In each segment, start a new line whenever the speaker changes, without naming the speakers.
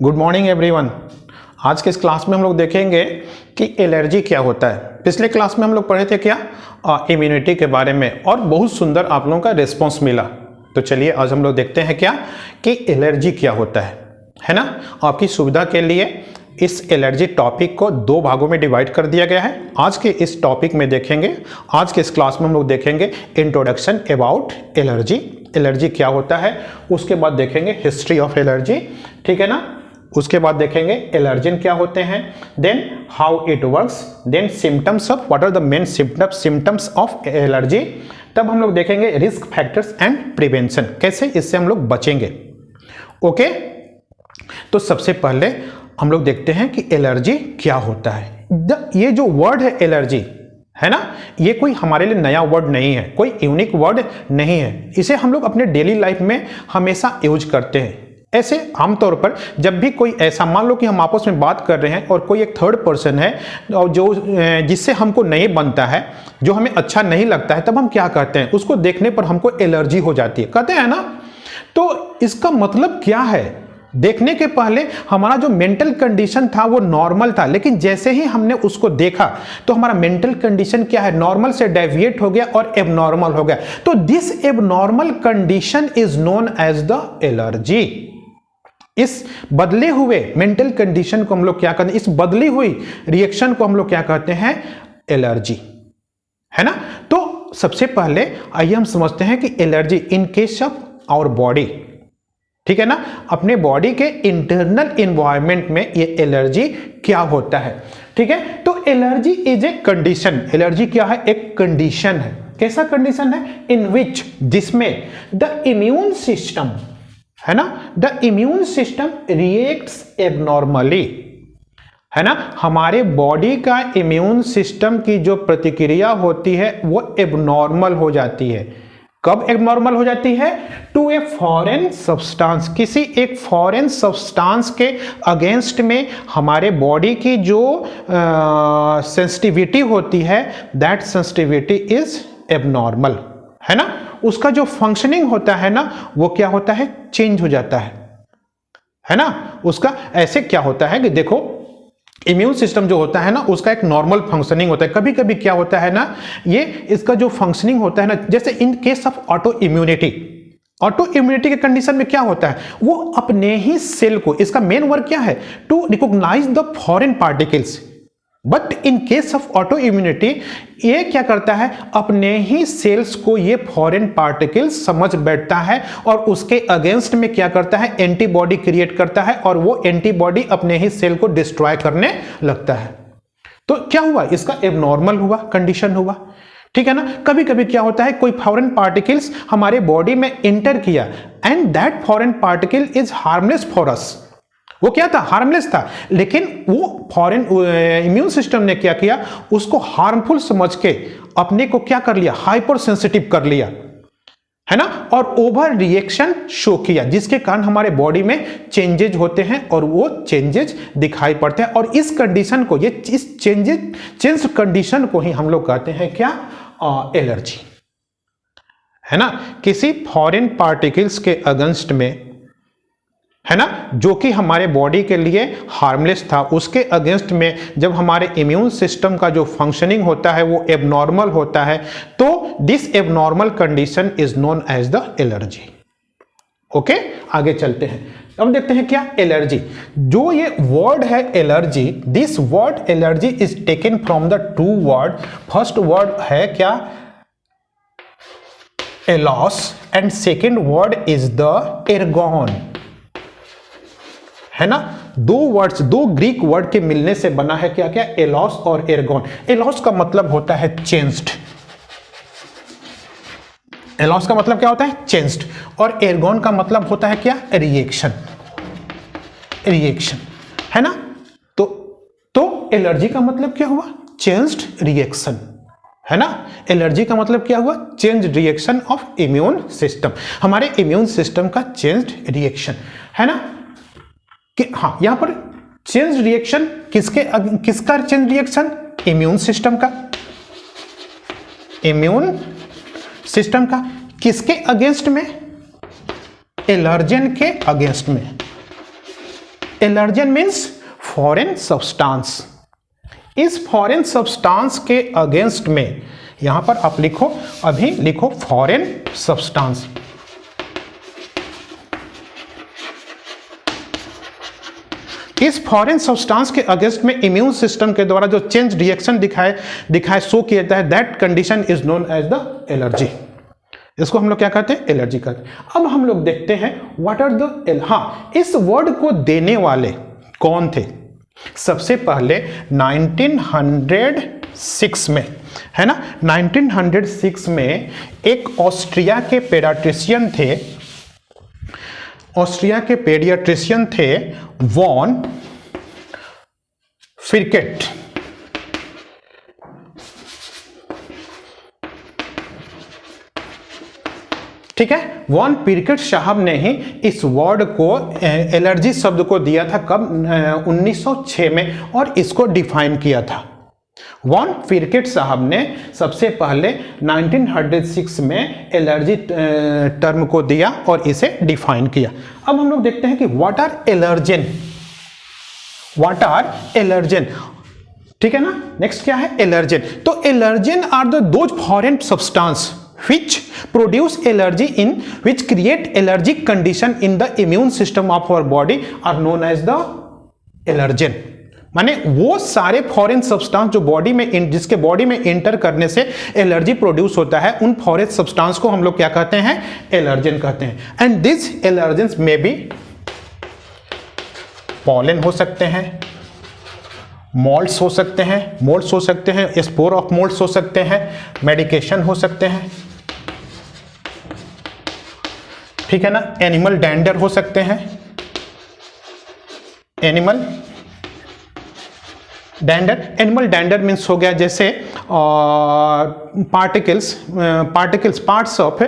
Good morning everyone. आज के इस क्लास में हम लोग देखेंगे कि एलर्जी क्या होता है। पिछले क्लास में हम लोग पढ़े थे क्या इम्यूनिटी के बारे में, और बहुत सुंदर आप लोगों का रिस्पॉन्स मिला। तो चलिए आज हम लोग देखते हैं क्या कि एलर्जी क्या होता है ना। आपकी सुविधा के लिए इस एलर्जी टॉपिक को दो भागों में डिवाइड कर दिया गया है। आज के इस टॉपिक में देखेंगे, आज के इस क्लास में हम लोग देखेंगे इंट्रोडक्शन अबाउट एलर्जी, एलर्जी क्या होता है। उसके बाद देखेंगे हिस्ट्री ऑफ एलर्जी, ठीक है ना। उसके बाद देखेंगे एलर्जन क्या होते हैं, then how it works, then symptoms of what are the main symptoms of allergy. तब हम लोग देखेंगे रिस्क फैक्टर्स एंड प्रिवेंशन, कैसे इससे हम लोग बचेंगे। ओके, तो सबसे पहले हम लोग देखते हैं कि एलर्जी क्या होता है। ये जो वर्ड है एलर्जी है ना, ये कोई हमारे लिए नया वर्ड नहीं है, कोई यूनिक वर्ड नहीं है। इसे हम लोग अपने डेली लाइफ में हमेशा यूज करते हैं। ऐसे आमतौर पर जब भी कोई ऐसा, मान लो कि हम आपस में बात कर रहे हैं और कोई एक थर्ड पर्सन है और जो जिससे हमको नहीं बनता है, जो हमें अच्छा नहीं लगता है, तब हम क्या कहते हैं, उसको देखने पर हमको एलर्जी हो जाती है, कहते हैं ना। तो इसका मतलब क्या है, देखने के पहले हमारा जो मेंटल कंडीशन था वो नॉर्मल था, लेकिन जैसे ही हमने उसको देखा तो हमारा मेंटल कंडीशन क्या है, नॉर्मल से डेविएट हो गया और एबनॉर्मल हो गया। तो this abnormal condition is known as the allergy. इस बदले हुए मेंटल कंडीशन को हम लोग क्या कहते हैं, इस बदली हुई रिएक्शन को हम लोग क्या कहते हैं, एलर्जी, है ना। तो सबसे पहले आइए हम समझते हैं कि allergy in case of our body, ठीक है ना, अपने बॉडी के इंटरनल एनवायरनमेंट में ये एलर्जी क्या होता है, ठीक है। तो allergy is a condition, allergy क्या है, एक कंडीशन है। कैसा कंडीशन है, इन विच, जिसमें द इम्यून सिस्टम, है ना, the immune system reacts abnormally, है ना। हमारे बॉडी का इम्यून सिस्टम की जो प्रतिक्रिया होती है वो एबनॉर्मल हो जाती है। कब एबनॉर्मल हो जाती है, टू ए फॉरेन सब्सटेंस, किसी एक फॉरेन सब्सटेंस के अगेंस्ट में हमारे बॉडी की जो सेंसिटिविटी होती है, दैट सेंसिटिविटी इज एबनॉर्मल, है ना। उसका जो फंक्शनिंग होता है ना, वो क्या होता है, चेंज हो जाता है ना। उसका ऐसे क्या होता है कि देखो, इम्यून सिस्टम जो होता है ना, उसका एक नॉर्मल फंक्शनिंग होता है। कभी कभी क्या होता है ना, ये इसका जो फंक्शनिंग होता है ना, जैसे इन case of auto immunity, auto immunity के कंडीशन में क्या होता है, वो अपने ही सेल को, इसका मेन वर्क क्या है, to recognise the foreign particles. But in case of autoimmunity ये क्या करता है, अपने ही सेल्स को ये फॉरेन पार्टिकल्स समझ बैठता है और उसके अगेंस्ट में क्या करता है, एंटीबॉडी क्रिएट करता है, और वो एंटीबॉडी अपने ही सेल को डिस्ट्रॉय करने लगता है। तो क्या हुआ, इसका एबनॉर्मल हुआ, कंडीशन हुआ, ठीक है ना। कभी कभी क्या होता है, कोई फॉरेन पार्टिकल्स हमारे बॉडी में एंटर किया and that foreign particle is harmless for us. वो क्या था, हार्मलेस था, लेकिन वो फॉरेन इम्यून सिस्टम ने क्या किया, उसको हार्मफुल समझ के अपने को क्या कर लिया, हाइपर सेंसिटिव कर लिया, है ना, और ओवर रिएक्शन शो किया, जिसके कारण हमारे बॉडी में चेंजेज होते हैं और वो चेंजेज दिखाई पड़ते हैं। और इस कंडीशन को, ये इस चेंज कंडीशन को ही हम लोग कहते हैं क्या, एलर्जी, है ना। किसी फॉरेन पार्टिकल्स के अगेंस्ट में, है ना, जो कि हमारे बॉडी के लिए हार्मलेस था, उसके अगेंस्ट में जब हमारे इम्यून सिस्टम का जो फंक्शनिंग होता है वो एबनॉर्मल होता है, तो this abnormal condition is known as the allergy. Okay, आगे चलते हैं। अब देखते हैं क्या एलर्जी, जो ये वर्ड है allergy, this word allergy is taken from the two word. First word है क्या, allos, and second word is the ergon, है ना। दो वर्ड्स, दो ग्रीक वर्ड के मिलने से बना है क्या क्या, एलॉस और एर्गोन। एलॉस का मतलब होता है चेंज्ड, एलॉस का मतलब क्या होता है, चेंज्ड, और एर्गोन का मतलब होता है क्या, रिएक्शन, रिएक्शन, है ना। तो एलर्जी का मतलब क्या हुआ, चेंज्ड रिएक्शन, है ना। एलर्जी का मतलब क्या हुआ, change reaction of immune system, हमारे इम्यून सिस्टम का चेंज्ड रिएक्शन, है ना। कि हाँ, यहां पर चेंज रिएक्शन किसका चेंज रिएक्शन, इम्यून सिस्टम का, इम्यून सिस्टम का, किसके अगेंस्ट में, एलर्जन के अगेंस्ट में, एलर्जेन मीन्स फॉरेन सब्सटेंस। इस फॉरेन सब्सटेंस के अगेंस्ट में यहां पर आप लिखो, अभी लिखो फॉरेन सब्सटेंस। इस फॉरेन सब्सटेंस के अगेंस्ट में इम्यून सिस्टम के द्वारा जो चेंज रिएक्शन दिखाए शो किया जाता है, that condition is known as the allergy. इसको हम लोग क्या कहते हैं? एलर्जी कहते हैं। अब हम लोग देखते हैं व्हाट आर द इस वर्ड को देने वाले कौन थे? सबसे पहले 1906 में, है ना, 1906 में एक ऑस्ट्रिया के पेडियाट्रिशियन थे, वॉन फिरकेट। ठीक है, वॉन पिरकेट साहब ने ही इस वर्ड को, एलर्जी शब्द को दिया था कब? 1906 में, और इसको डिफाइन किया था। वॉन पिरकेट साहब ने सबसे पहले 1906 में एलर्जी टर्म को दिया और इसे डिफाइन किया। अब हम लोग देखते हैं कि व्हाट आर एलर्जेन। ठीक है ना, नेक्स्ट क्या है? एलर्जेन। तो allergen are the those foreign substance which produce allergy which create allergic condition in the immune system of our body are known as the allergen। माने वो सारे फॉरेन सब्सटेंस जो बॉडी में जिसके बॉडी में एंटर करने से एलर्जी प्रोड्यूस होता है, उन फॉरेन सब्सटेंस को हम लोग क्या कहते हैं? एलर्जेन कहते हैं। एंड दिस एलर्जेंस में भी पॉलन हो सकते हैं, मोल्ड्स हो सकते हैं, स्पोर ऑफ मोल्ड्स हो सकते हैं, मेडिकेशन हो सकते हैं, ठीक है ना, एनिमल डैंडर हो सकते हैं, एनिमल डैंडर मीन्स हो गया जैसे पार्ट्स ऑफ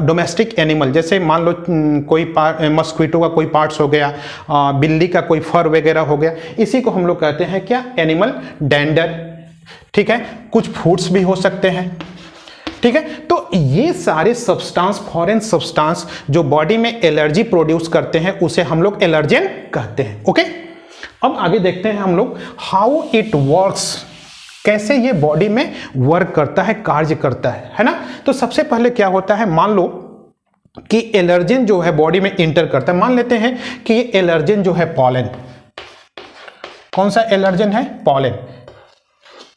डोमेस्टिक एनिमल, जैसे मान लो कोई मस्क्वीटो का कोई पार्ट्स हो गया, बिल्ली का कोई फर वगैरह हो गया, इसी को हम लोग कहते हैं क्या? Animal dander. ठीक है, कुछ फूड्स भी हो सकते हैं। ठीक है, तो ये सारे सब्सटेंस, फॉरेन सब्सटेंस जो बॉडी में एलर्जी प्रोड्यूस करते हैं, उसे हम लोग एलर्जेन कहते हैं। ओके, अब आगे देखते हैं हम लोग हाउ इट वर्क्स, कैसे ये बॉडी में वर्क करता है, कार्य करता है ना। तो सबसे पहले क्या होता है, मान लो कि एलर्जेन जो है बॉडी में इंटर करता है। मान लेते हैं कि ये एलर्जेन जो है पॉलन, कौन सा एलर्जेन है? पॉलन।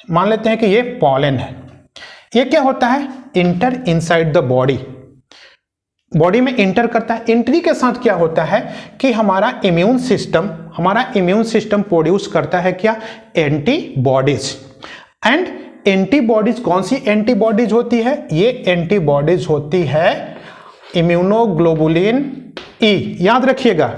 मान लेते हैं कि ये पॉलन है। ये क्या होता है? इंटर इनसाइड द बॉडी में इंटर करता है। एंट्री के साथ क्या होता है कि हमारा इम्यून सिस्टम प्रोड्यूस करता है क्या? एंटीबॉडीज। एंड एंटीबॉडीज कौन सी एंटीबॉडीज होती है? ये एंटीबॉडीज होती है इम्यूनोग्लोबुलिन ई, याद रखिएगा,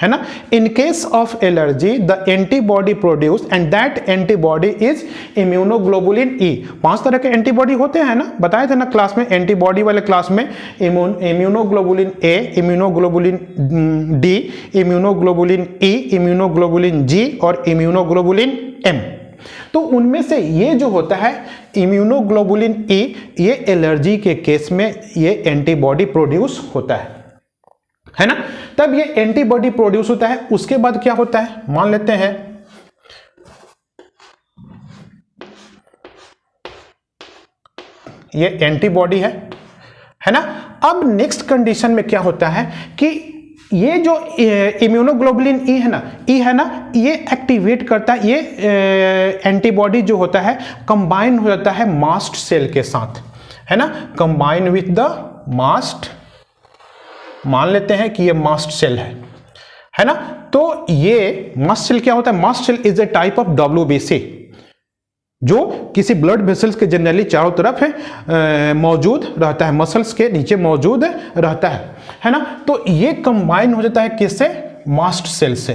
है ना। इन case of allergy the antibody produce and that antibody is immunoglobulin E. 5 तरह के एंटीबॉडी होते हैं ना, बताए थे ना क्लास में, एंटीबॉडी वाले क्लास में, immunoglobulin A, immunoglobulin D, immunoglobulin E, immunoglobulin G और इम्यूनोग्लोबुलिन एम। तो उनमें से ये जो होता है इम्यूनोग्लोबुलिन ई, ये एलर्जी के केस में ये एंटीबॉडी प्रोड्यूस होता है ना। तब ये एंटीबॉडी प्रोड्यूस होता है। उसके बाद क्या होता है, मान लेते हैं ये एंटीबॉडी है ना। अब नेक्स्ट कंडीशन में क्या होता है कि ये जो इम्यूनोग्लोबुलिन ई है ना, ये एक्टिवेट करता है, ये एंटीबॉडी जो होता है कंबाइन हो जाता है मास्ट सेल के साथ, है ना, कंबाइन विथ द मास्ट। मान लेते हैं कि ये मास्ट सेल है ना। तो ये मास्ट सेल क्या होता है? Mast cell is a type of WBC जो किसी ब्लड वेसल्स के जनरली चारों तरफ है मौजूद रहता है, मसल्स के नीचे मौजूद रहता है ना। तो ये कंबाइन हो जाता है किससे? मास्ट सेल से,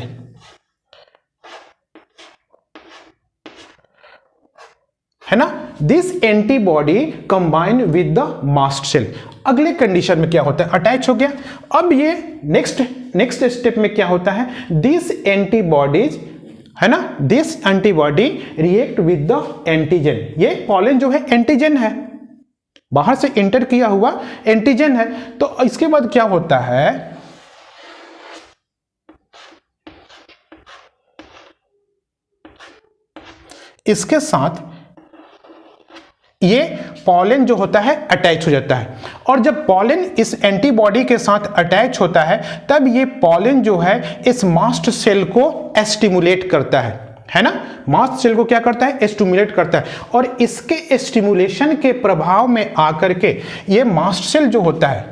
है ना। This antibody combine with the mast cell. अगले कंडीशन में क्या होता है? अटैच हो गया। अब ये नेक्स्ट स्टेप में क्या होता है? दिस एंटीबॉडीज, है ना, this antibody react with the antigen. ये पॉलन जो है एंटीजन है, बाहर से एंटर किया हुआ एंटीजन है। तो इसके बाद क्या होता है इसके साथ ये पॉलन जो होता है अटैच हो जाता है, और जब पॉलन इस एंटीबॉडी के साथ अटैच होता है तब ये पॉलन जो है इस मास्ट सेल को स्टिमुलेट करता है ना। मास्ट सेल को क्या करता है? स्टिमुलेट करता है, और इसके स्टिमुलेशन के प्रभाव में आकर के ये मास्ट सेल जो होता है,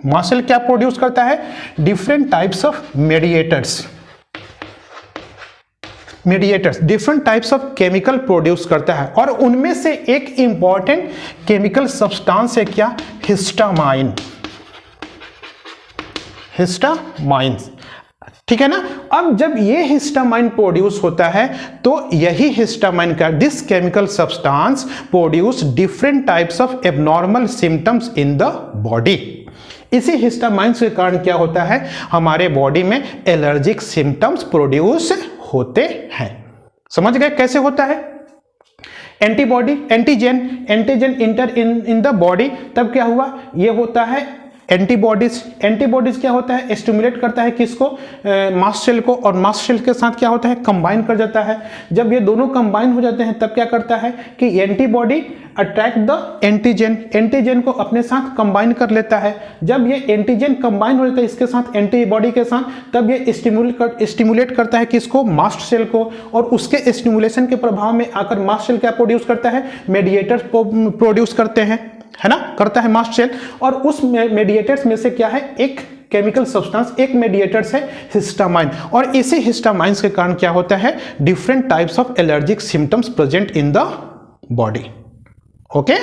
मास्ट सेल क्या प्रोड्यूस करता है? Different types of mediators, different types of chemical produce करता है, और उनमें से एक इंपॉर्टेंट केमिकल सब्सटेंस है क्या? हिस्टामाइन, ठीक है ना। अब जब ये हिस्टामाइन प्रोड्यूस होता है तो यही हिस्टामाइन का this chemical substance produce different types of abnormal symptoms in the body. इसी हिस्टामाइन के कारण क्या होता है? हमारे बॉडी में एलर्जिक सिम्टम्स प्रोड्यूस होते हैं। समझ गए कैसे होता है? Antibody, antigen inter in the body, तब क्या हुआ? ये होता है एंटीबॉडीज क्या होता है? स्टिमुलेट करता है किसको? मास्ट सेल को, और मास्ट सेल के साथ क्या होता है? कंबाइन कर जाता है। जब ये दोनों कंबाइन हो जाते हैं तब क्या करता है कि एंटीबॉडी अट्रैक्ट द एंटीजन को अपने साथ कंबाइन कर लेता है। जब ये एंटीजन कंबाइन हो जाता है इसके साथ, एंटीबॉडी के साथ, तब ये स्टिमुलेट करता है किसको? मास्ट सेल को, और उसके स्टिमुलेशन के प्रभाव में आकर मास्ट सेल क्या प्रोड्यूस करता है? मेडिएटर्स को प्रोड्यूस करते हैं, है ना, करता है मास्ट सेल। और उस मेडिएटर्स में से क्या है? एक केमिकल सब्सटेंस, एक मेडिएटर्स है हिस्टामाइन, और इसी हिस्टामाइन के कारण क्या होता है? Different types of allergic symptoms present in the body. Okay,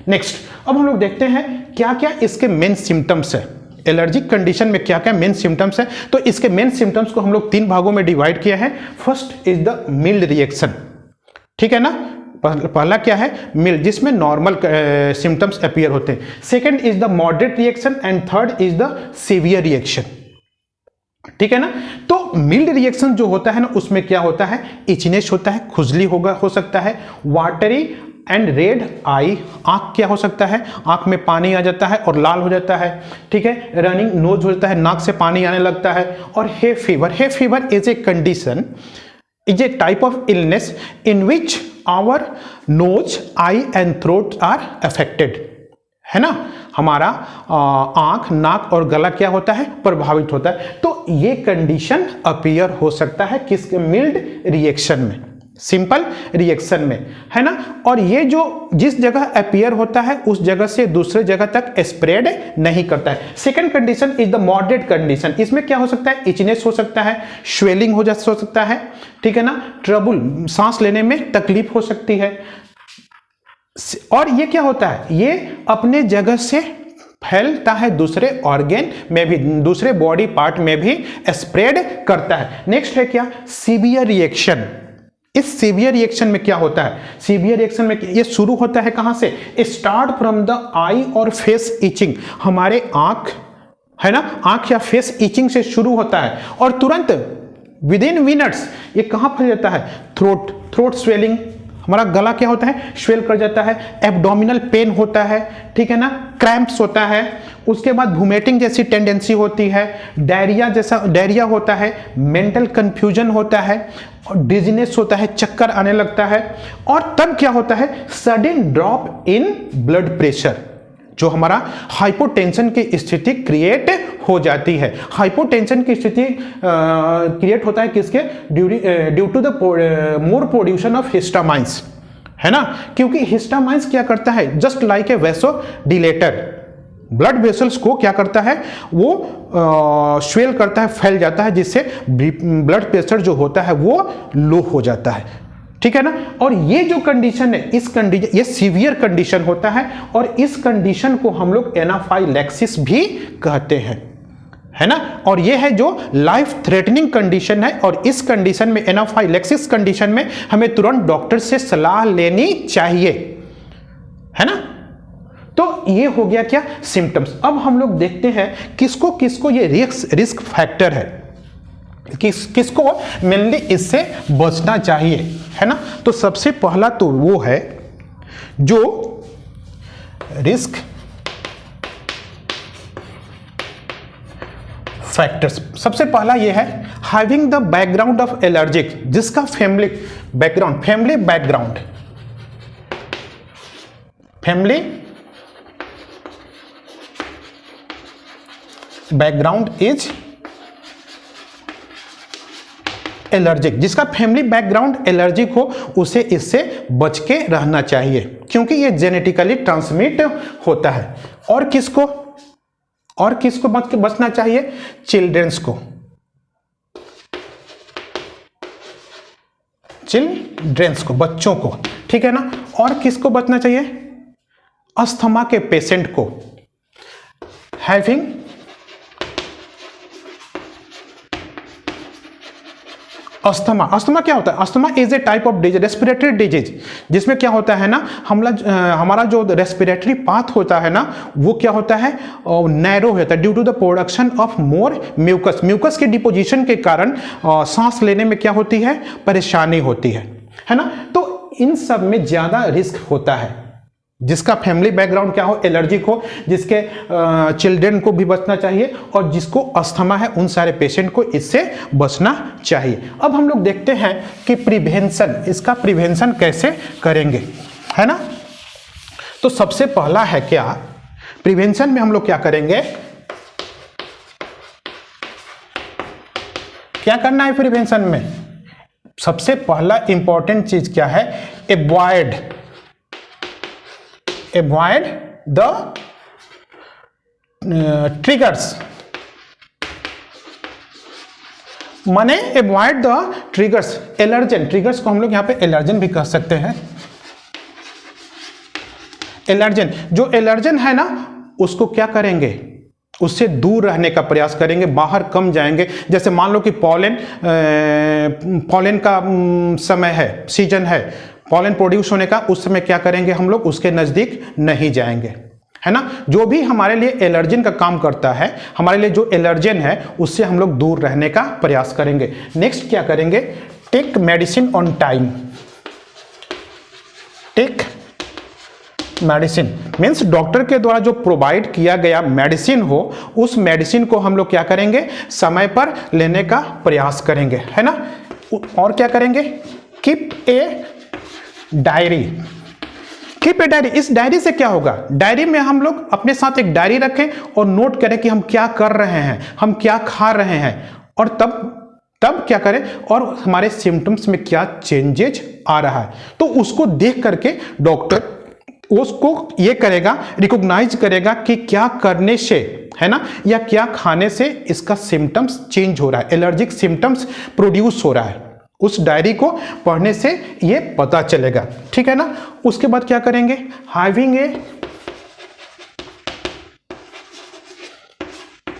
next अब हम लोग देखते हैं क्या क्या इसके मेन सिम्टम्स है। एलर्जिक कंडीशन में क्या क्या मेन सिम्टम्स है, तो इसके मेन सिम्टम्स को हम लोग 3 भागों में डिवाइड किया है। First is the mild reaction, ठीक है ना। पहला क्या है? मिल्ड, जिसमें नॉर्मल सिम्टम्स अपीयर होते हैं। Second is the moderate reaction, and third is the severe reaction, ठीक है ना। तो मिल्ड रिएक्शन जो होता है ना, उसमें क्या होता है? इचनेस होता है, खुजली हो सकता है, वाटरी एंड रेड आई, आंख क्या हो सकता है? आंख में पानी आ जाता है और लाल हो जाता है, ठीक है। रनिंग नोज हो जाता है, नाक से पानी आने लगता है। और hay fever is a condition, is a type of illness in which our nose, eye and throat are affected, है ना। हमारा आंख, नाक और गला क्या होता है? प्रभावित होता है। तो ये कंडीशन अपीयर हो सकता है किसके? मिल्ड रिएक्शन में, सिंपल रिएक्शन में, है ना। और ये जो जिस जगह अपीयर होता है उस जगह से दूसरे जगह तक स्प्रेड नहीं करता है। Second condition is the moderate condition, इसमें क्या हो सकता है? इचनेस हो सकता है, स्वेलिंग हो सकता है, ठीक है ना, ट्रबल, सांस लेने में तकलीफ हो सकती है। और ये क्या होता है? ये अपने जगह से फैलता है दूसरे ऑर्गन में भी, दूसरे बॉडी पार्ट में भी स्प्रेड करता है। नेक्स्ट है क्या? Severe reaction. इस सीवियर रिएक्शन में क्या होता है? सीवियर रिएक्शन में ये शुरू होता है कहां से? स्टार्ट फ्रॉम द आई और फेस इचिंग, हमारे आंख, है ना, आंख या फेस इचिंग से शुरू होता है, और तुरंत विद इन मिनट्स ये कहां फैल जाता है? थ्रोट स्वेलिंग, हमारा गला क्या होता है? स्वेल कर जाता है। एब्डोमिनल पेन होता है, ठीक है ना, क्रैम्प्स होता है। उसके बाद वोमिटिंग जैसी टेंडेंसी होती है, डायरिया होता है, मेंटल कंफ्यूजन होता है, और डिजीनेस होता है, चक्कर आने लगता है। और तब क्या होता है? Sudden drop in blood pressure, जो हमारा हाइपोटेंशन की स्थिति क्रिएट हो जाती है। हाइपोटेंशन की स्थिति क्रिएट होता है किसके? Due to the more production of histamines, है ना। क्योंकि हिस्टामाइंस क्या करता है? Just like a vasodilator, blood vessels को क्या करता है? वो स्वेल करता है, फैल जाता है, जिससे ब्लड प्रेशर जो होता है वो लो हो जाता है, ठीक है ना। और ये जो कंडीशन है, इस कंडीशन, ये सीवियर कंडीशन होता है, और इस कंडीशन को हम लोग एनाफाइलैक्सिस भी कहते हैं, है ना। और ये है जो लाइफ थ्रेटनिंग कंडीशन है, और इस कंडीशन में, एनाफाइलैक्सिस कंडीशन में, हमें तुरंत डॉक्टर से सलाह लेनी चाहिए, है ना। तो ये हो गया क्या? सिम्टम्स। अब हम लोग देखते हैं किसको किसको ये रिस्क फैक्टर है, किसको मेनली इससे बचना चाहिए, है ना। तो सबसे पहला तो वो है जो फैक्टर्स। सबसे पहला ये है having the background of allergic, जिसका फैमिली बैकग्राउंड इज एलर्जिक, जिसका फैमिली बैकग्राउंड एलर्जिक हो उसे इससे बच के रहना चाहिए, क्योंकि ये जेनेटिकली ट्रांसमिट होता है। और किसको बचना चाहिए? चिल्ड्रंस को, बच्चों को, ठीक है ना। और किसको बचना चाहिए? अस्थमा के पेशेंट को। हैविंग अस्थमा क्या होता है? Asthma is a type of disease, respiratory disease, जिसमें क्या होता है ना, हमारा जो रेस्पिरेटरी पाथ होता है ना, वो क्या होता है? नैरो होता है due to the production of more mucus के डिपोजिशन के कारण सांस लेने में क्या होती है? परेशानी होती है ना। तो इन सब में ज्यादा रिस्क होता है। जिसका फैमिली बैकग्राउंड क्या हो? एलर्जिक हो, जिसके चिल्ड्रन को भी बचना चाहिए, और जिसको अस्थमा है उन सारे पेशेंट को इससे बचना चाहिए। अब हम लोग देखते हैं कि इसका प्रिवेंशन कैसे करेंगे, है ना। तो सबसे पहला है क्या? प्रिवेंशन में हम लोग क्या करेंगे? क्या करना है प्रिवेंशन में? सबसे पहला इंपॉर्टेंट चीज क्या है? Avoid the triggers, माने अवॉइड द ट्रिगर्स। ट्रिगर्स को हम लोग यहां पे एलर्जन भी कह सकते हैं। जो एलर्जन है ना, उसको क्या करेंगे? उससे दूर रहने का प्रयास करेंगे, बाहर कम जाएंगे। जैसे मान लो कि पॉलन का समय है, सीजन है पॉलन प्रोड्यूस होने का, उस समय क्या करेंगे हम लोग? उसके नजदीक नहीं जाएंगे, है ना। जो भी हमारे लिए एलर्जन का काम करता है, हमारे लिए जो एलर्जन है, उससे हम लोग दूर रहने का प्रयास करेंगे। नेक्स्ट क्या करेंगे? Take medicine on time. Take medicine means doctor के द्वारा जो प्रोवाइड किया गया मेडिसिन हो, उस मेडिसिन को हम लोग क्या करेंगे? समय पर लेने का प्रयास करेंगे, है ना। और क्या करेंगे? Keep a diary. इस डायरी से क्या होगा? डायरी में हम लोग अपने साथ एक डायरी रखें और नोट करें कि हम क्या कर रहे हैं, हम क्या खा रहे हैं, और तब क्या करें, और हमारे सिम्टम्स में क्या चेंजेज आ रहा है। तो उसको देख करके डॉक्टर उसको ये करेगा, रिकॉग्नाइज करेगा कि क्या करने से, है ना, या क्या खाने से इसका सिम्टम्स चेंज हो रहा है, एलर्जिक सिम्टम्स प्रोड्यूस हो रहा है। उस डायरी को पढ़ने से ये पता चलेगा, ठीक है ना। उसके बाद क्या करेंगे? Having a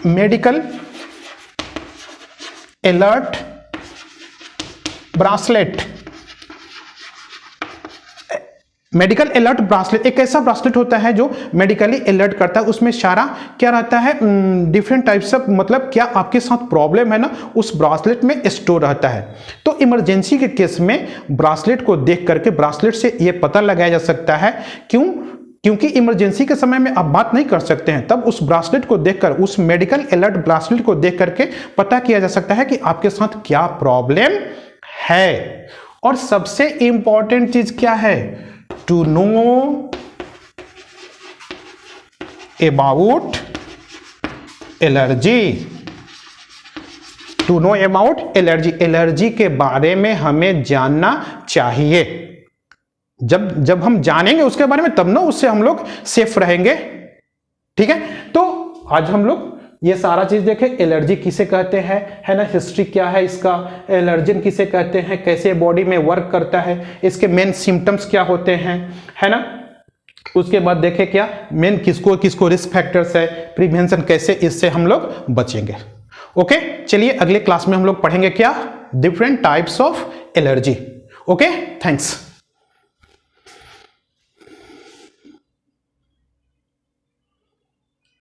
medical alert bracelet. Medical alert bracelet एक ऐसा ब्रासलेट होता है जो मेडिकली अलर्ट करता है। उसमें सारा क्या रहता है? डिफरेंट टाइप्स ऑफ, मतलब क्या आपके साथ प्रॉब्लम है ना, उस ब्रासलेट में स्टोर रहता है। तो इमरजेंसी के केस में ब्रासलेट को देख करके ब्रासलेट से यह पता लगाया जा सकता है। क्योंकि इमरजेंसी के समय में आप बात नहीं कर सकते हैं, तब उस ब्रासलेट को देखकर, उस मेडिकल अलर्ट ब्रासलेट को देख करके पता किया जा सकता है कि आपके साथ क्या प्रॉब्लम है। और सबसे इंपॉर्टेंट चीज क्या है? To know about allergy. To know about allergy के बारे में हमें जानना चाहिए। जब हम जानेंगे उसके बारे में, तब ना उससे हम लोग सेफ रहेंगे, ठीक है। तो आज हम लोग ये सारा चीज देखें। एलर्जी किसे कहते हैं, है ना, हिस्ट्री क्या है इसका, एलर्जन किसे कहते हैं, कैसे बॉडी में वर्क करता है, इसके मेन सिम्टम्स क्या होते हैं, है ना। उसके बाद देखें क्या मेन किसको रिस्क फैक्टर्स है, प्रिवेंशन कैसे इससे हम लोग बचेंगे। ओके, चलिए अगले क्लास में हम लोग पढ़ेंगे क्या? Different types of allergy. Okay, thanks.